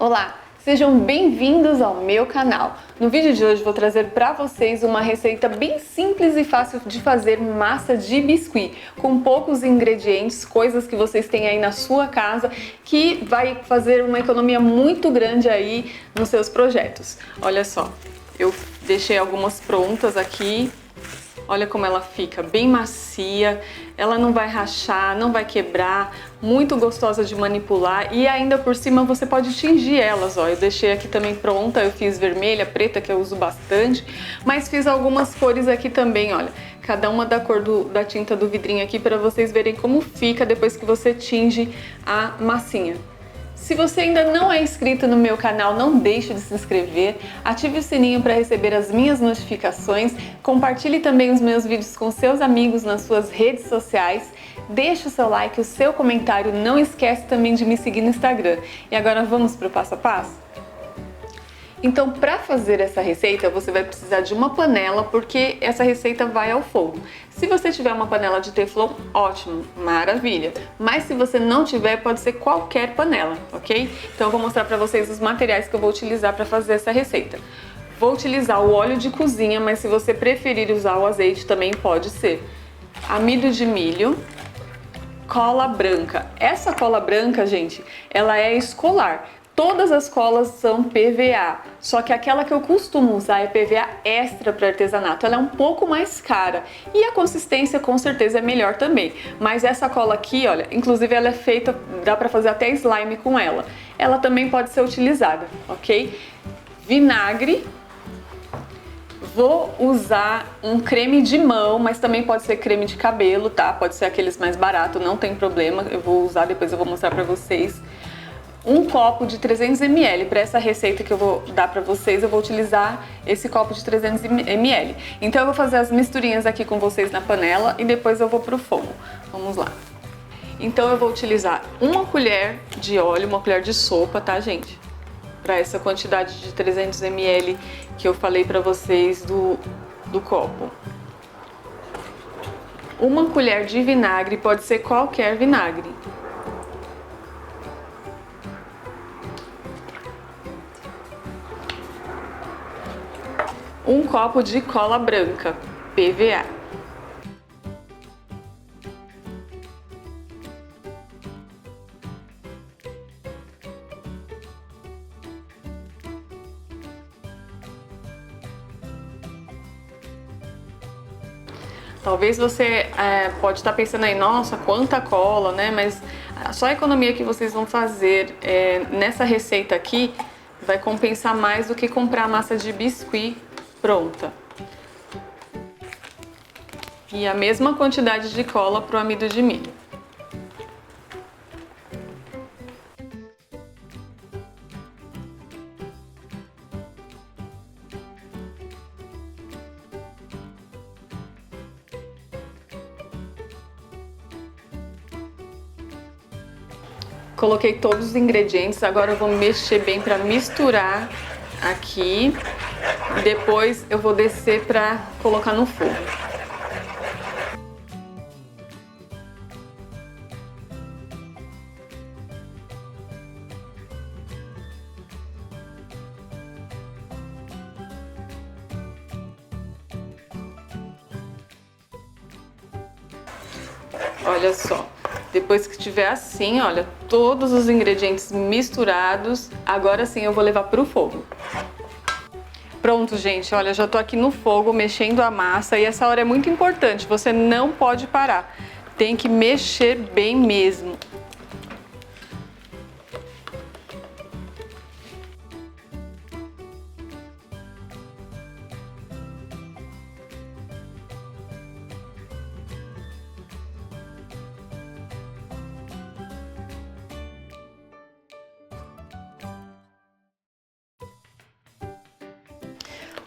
Olá, sejam bem-vindos ao meu canal. No vídeo de hoje vou trazer para vocês uma receita bem simples e fácil de fazer massa de biscuit, com poucos ingredientes, coisas que vocês têm aí na sua casa, que vai fazer uma economia muito grande aí nos seus projetos. Olha só, eu deixei algumas prontas aqui. Olha como ela fica, bem macia, ela não vai rachar, não vai quebrar, muito gostosa de manipular e ainda por cima você pode tingir elas, ó. Eu deixei aqui também pronta, eu fiz vermelha, preta, que eu uso bastante, mas fiz algumas cores aqui também, olha. Cada uma da cor da tinta do vidrinho aqui para vocês verem como fica depois que você tinge a massinha. Se você ainda não é inscrito no meu canal, não deixe de se inscrever, ative o sininho para receber as minhas notificações, compartilhe também os meus vídeos com seus amigos nas suas redes sociais, deixe o seu like, o seu comentário, não esquece também de me seguir no Instagram. E agora vamos para o passo a passo? Então, para fazer essa receita, você vai precisar de uma panela, porque essa receita vai ao fogo. Se você tiver uma panela de teflon, ótimo, maravilha. Mas se você não tiver, pode ser qualquer panela, ok? Então, eu vou mostrar para vocês os materiais que eu vou utilizar para fazer essa receita. Vou utilizar o óleo de cozinha, mas se você preferir usar o azeite, também pode ser. Amido de milho, cola branca. Essa cola branca, gente, ela é escolar. Todas as colas são PVA, só que aquela que eu costumo usar é PVA extra para artesanato. Ela é um pouco mais cara e a consistência com certeza é melhor também. Mas essa cola aqui, olha, inclusive ela é feita, dá para fazer até slime com ela. Ela também pode ser utilizada, ok? Vinagre. Vou usar um creme de mão, mas também pode ser creme de cabelo, tá? Pode ser aqueles mais baratos, não tem problema. Eu vou usar, depois eu vou mostrar para vocês. Um copo de 300 ml. Para essa receita que eu vou dar para vocês, eu vou utilizar esse copo de 300 ml. Então eu vou fazer as misturinhas aqui com vocês na panela e depois eu vou pro fogo. Vamos lá. Então eu vou utilizar uma colher de óleo, uma colher de sopa, tá, gente? Para essa quantidade de 300 ml que eu falei para vocês do copo. Uma colher de vinagre, pode ser qualquer vinagre. Um copo de cola branca, PVA. Talvez você pode estar pensando aí, nossa, quanta cola, né? Mas só a economia que vocês vão fazer nessa receita aqui vai compensar mais do que comprar massa de biscuit pronta. E a mesma quantidade de cola para o amido de milho. Coloquei todos os ingredientes, agora eu vou mexer bem para misturar aqui. Depois eu vou descer para colocar no fogo. Olha só, depois que tiver assim, olha, todos os ingredientes misturados, agora sim eu vou levar para o fogo. Pronto, gente, olha, já tô aqui no fogo mexendo a massa e essa hora é muito importante, você não pode parar, tem que mexer bem mesmo.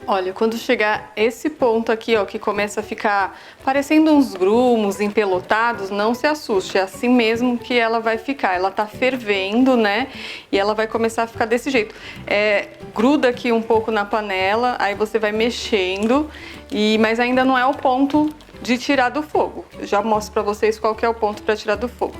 Olha, quando chegar esse ponto aqui, ó, que começa a ficar parecendo uns grumos empelotados, não se assuste, é assim mesmo que ela vai ficar. Ela tá fervendo, né? E ela vai começar a ficar desse jeito. Gruda aqui um pouco na panela, aí você vai mexendo, mas ainda não é o ponto de tirar do fogo. Eu já mostro pra vocês qual que é o ponto para tirar do fogo.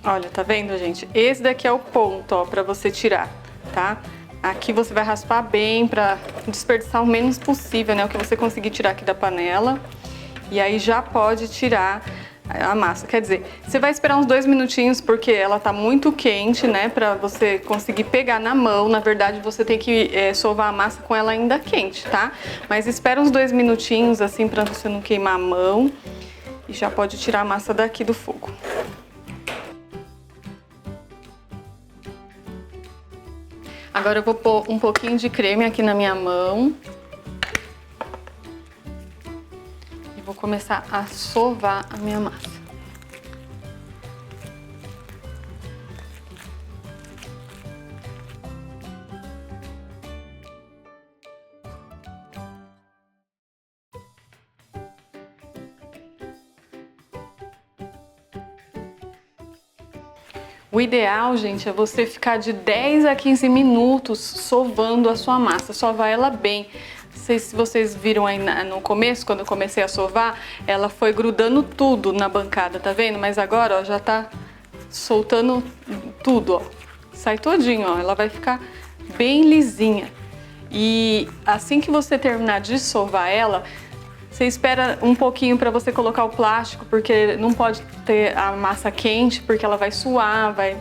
Olha, tá vendo, gente? Esse daqui é o ponto, ó, pra você tirar, tá? Aqui você vai raspar bem pra desperdiçar o menos possível, né? O que você conseguir tirar aqui da panela. E aí já pode tirar a massa. Quer dizer, você vai esperar uns 2 minutinhos porque ela tá muito quente, né? Pra você conseguir pegar na mão. Na verdade, você tem que sovar a massa com ela ainda quente, tá? Mas espera uns 2 minutinhos, assim, pra você não queimar a mão. E já pode tirar a massa daqui do fogo. Agora eu vou pôr um pouquinho de creme aqui na minha mão. E vou começar a sovar a minha massa. O ideal, gente, é você ficar de 10 a 15 minutos sovando a sua massa, sovar ela bem. Não sei se vocês viram aí no começo, quando eu comecei a sovar, ela foi grudando tudo na bancada, tá vendo? Mas agora, ó, já tá soltando tudo, ó. Sai todinho, ó, ela vai ficar bem lisinha. E assim que você terminar de sovar ela, você espera um pouquinho para você colocar o plástico, porque não pode ter a massa quente, porque ela vai suar, vai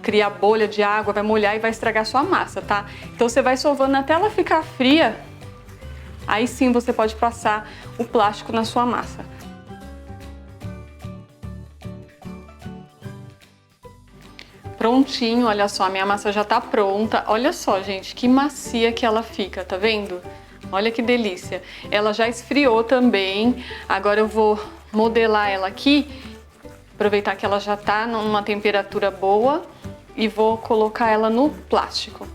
criar bolha de água, vai molhar e vai estragar sua massa, tá? Então você vai sovando até ela ficar fria, aí sim você pode passar o plástico na sua massa. Prontinho, olha só, a minha massa já tá pronta. Olha só, gente, que macia que ela fica, tá vendo? Olha que delícia. Ela já esfriou também. Agora eu vou modelar ela aqui, aproveitar que ela já tá numa temperatura boa e vou colocar ela no plástico.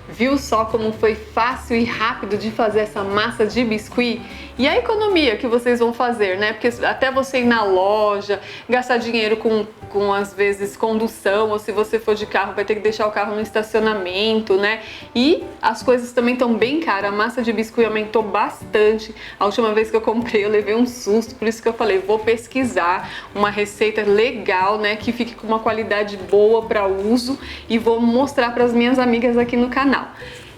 Viu só como foi fácil e rápido de fazer essa massa de biscuit? E a economia que vocês vão fazer, né? Porque até você ir na loja, gastar dinheiro com às vezes condução, ou se você for de carro vai ter que deixar o carro no estacionamento, né? E as coisas também estão bem caras, a massa de biscuit aumentou bastante. A última vez que eu comprei eu levei um susto, por isso que eu falei, vou pesquisar uma receita legal, né? Que fique com uma qualidade boa para uso e vou mostrar para as minhas amigas aqui no canal.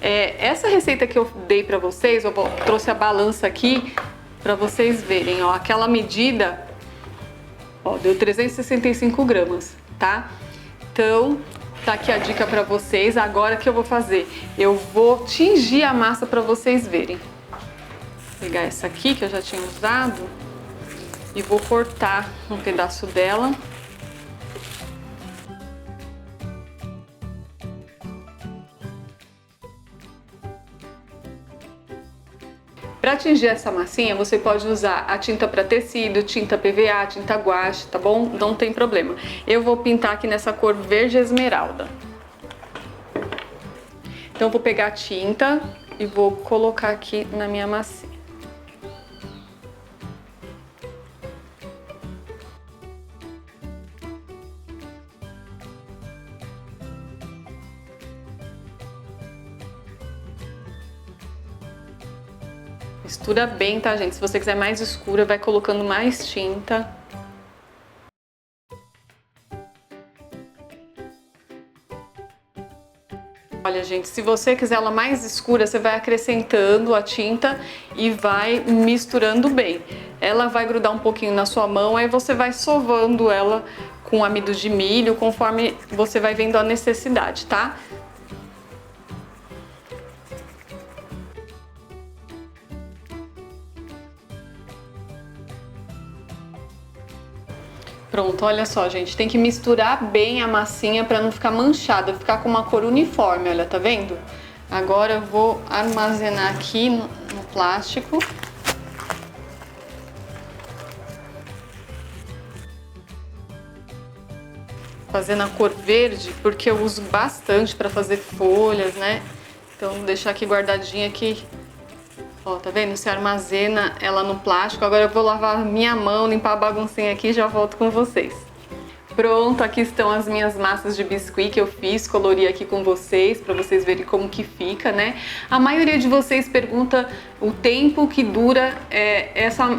Essa receita que eu dei pra vocês, eu trouxe a balança aqui pra vocês verem, ó, aquela medida, ó, deu 365 gramas, tá? Então, tá aqui a dica pra vocês. Agora o que eu vou fazer? Eu vou tingir a massa pra vocês verem. Vou pegar essa aqui que eu já tinha usado e vou cortar um pedaço dela. Para tingir essa massinha, você pode usar a tinta para tecido, tinta PVA, tinta guache, tá bom? Não tem problema. Eu vou pintar aqui nessa cor verde esmeralda. Então eu vou pegar a tinta e vou colocar aqui na minha massinha. Mistura bem, tá, gente? Se você quiser mais escura, vai colocando mais tinta. Olha, gente, se você quiser ela mais escura, você vai acrescentando a tinta e vai misturando bem. Ela vai grudar um pouquinho na sua mão, aí você vai sovando ela com amido de milho, conforme você vai vendo a necessidade, tá? Pronto, olha só, gente, tem que misturar bem a massinha para não ficar manchada, ficar com uma cor uniforme, olha, tá vendo? Agora eu vou armazenar aqui no plástico. Fazendo a cor verde, porque eu uso bastante para fazer folhas, né? Então, vou deixar aqui guardadinha aqui. Ó, tá vendo? Você armazena ela no plástico. Agora eu vou lavar minha mão, limpar a baguncinha aqui e já volto com vocês. Pronto, aqui estão as minhas massas de biscuit que eu fiz, colori aqui com vocês, para vocês verem como que fica, né? A maioria de vocês pergunta o tempo que dura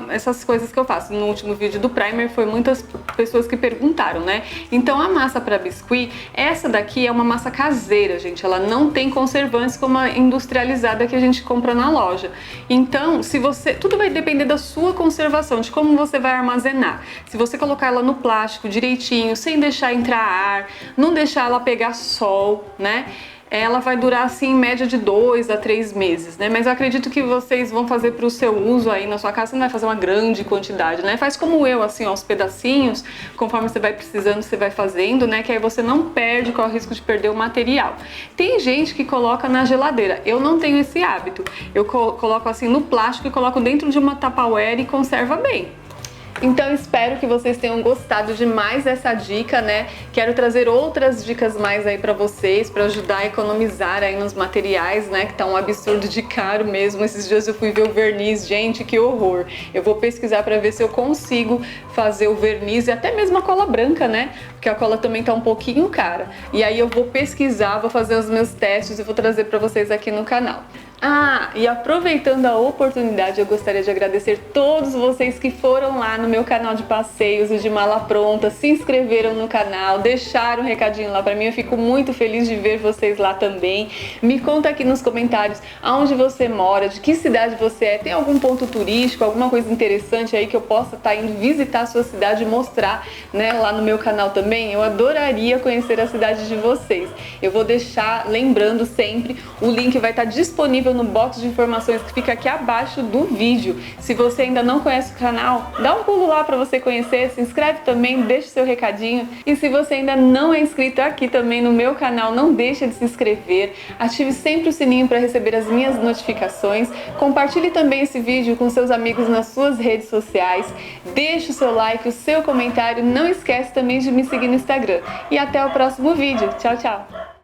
essas coisas que eu faço. No último vídeo do primer foi muitas pessoas que perguntaram, né? Então a massa para biscuit, essa daqui é uma massa caseira, gente. Ela não tem conservantes como a industrializada que a gente compra na loja. Então, tudo vai depender da sua conservação, de como você vai armazenar. Se você colocar ela no plástico direitinho, sem deixar entrar ar, não deixar ela pegar sol, né? Ela vai durar assim em média de 2 a 3 meses, né? Mas eu acredito que vocês vão fazer para o seu uso aí na sua casa, você não vai fazer uma grande quantidade, né? Faz como eu, assim, ó, aos pedacinhos, conforme você vai precisando, você vai fazendo, né? Que aí você não perde, corre o risco de perder o material. Tem gente que coloca na geladeira, eu não tenho esse hábito. Eu coloco assim no plástico e coloco dentro de uma Tupperware e conserva bem. Então espero que vocês tenham gostado de mais dessa dica, né? Quero trazer outras dicas mais aí pra vocês, pra ajudar a economizar aí nos materiais, né? Que tá um absurdo de caro mesmo. Esses dias eu fui ver o verniz, gente, que horror. Eu vou pesquisar pra ver se eu consigo fazer o verniz e até mesmo a cola branca, né? Porque a cola também tá um pouquinho cara. E aí eu vou pesquisar, vou fazer os meus testes e vou trazer pra vocês aqui no canal. Ah, e aproveitando a oportunidade, eu gostaria de agradecer todos vocês que foram lá no meu canal de passeios, o de Mala Pronta, se inscreveram no canal, deixaram um recadinho lá pra mim, eu fico muito feliz de ver vocês lá também. Me conta aqui nos comentários aonde você mora, de que cidade você é, tem algum ponto turístico, alguma coisa interessante aí que eu possa estar indo visitar a sua cidade e mostrar, né, lá no meu canal também. Eu adoraria conhecer a cidade de vocês. Eu vou deixar, lembrando sempre, o link vai estar disponível no box de informações que fica aqui abaixo do vídeo. Se você ainda não conhece o canal, dá um pulo lá para você conhecer, se inscreve também, deixa o seu recadinho. E se você ainda não é inscrito aqui também no meu canal, não deixa de se inscrever, ative sempre o sininho para receber as minhas notificações, compartilhe também esse vídeo com seus amigos nas suas redes sociais, deixe o seu like, o seu comentário, não esquece também de me seguir no Instagram. E até o próximo vídeo. Tchau, tchau!